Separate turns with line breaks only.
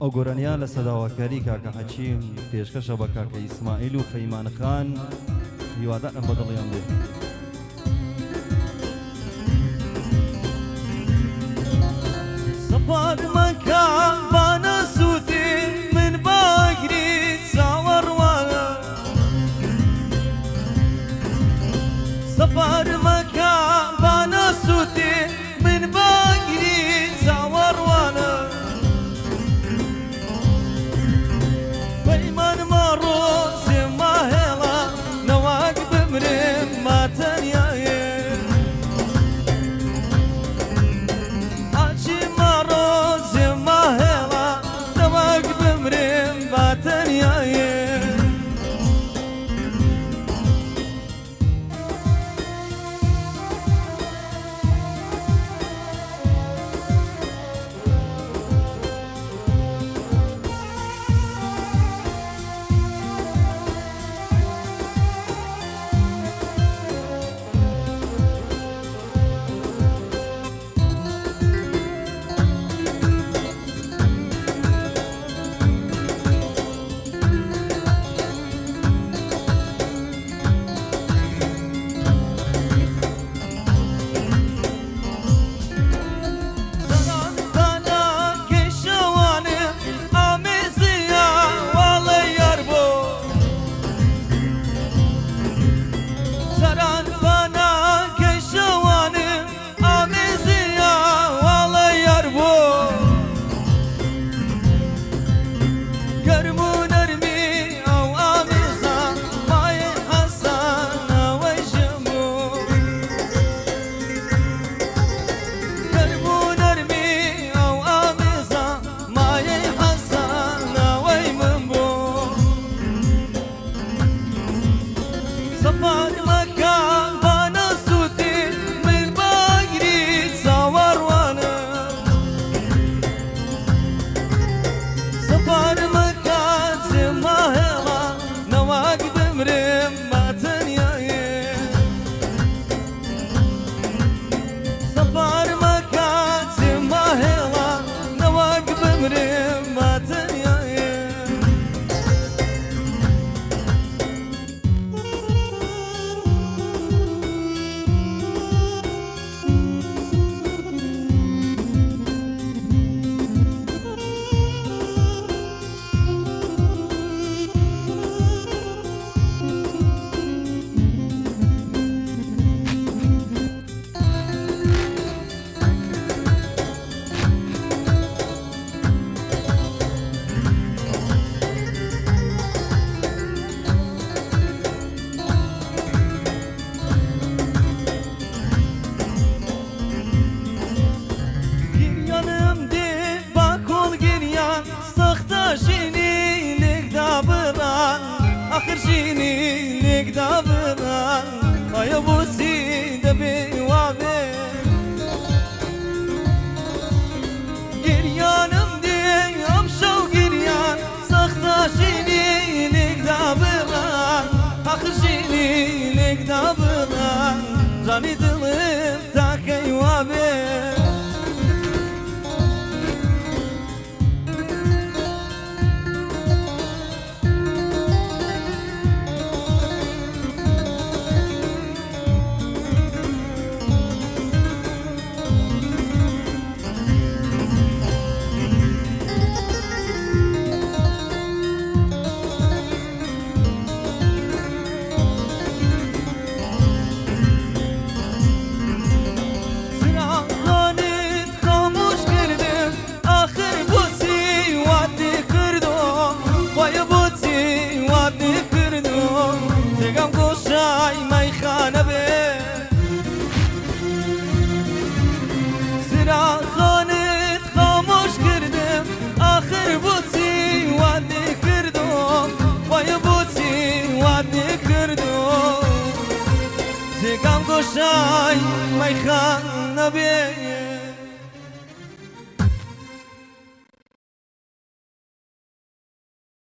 ئەو گۆرانیا لە سەداوەکاری کاکە حەچیم پێشکەشە بە کاکە ئیسماعیل و فەیمان خان هیوادارم بە دڵیان بێت.
سەپات مەکە بانە سووتی من باگری چاوەڕوانە سەپات مەکە بانە سووتی من باگری چاوەڕوانە پەیمانمە ڕۆژێ ماهێڵە نەواک بمرێم ماتەنیایە ئاچیمە ڕۆژێ ماهێڵە نەواک بمرێم ماتەنیایە جانی دڵم تاکەی وابێ شای میخان نبی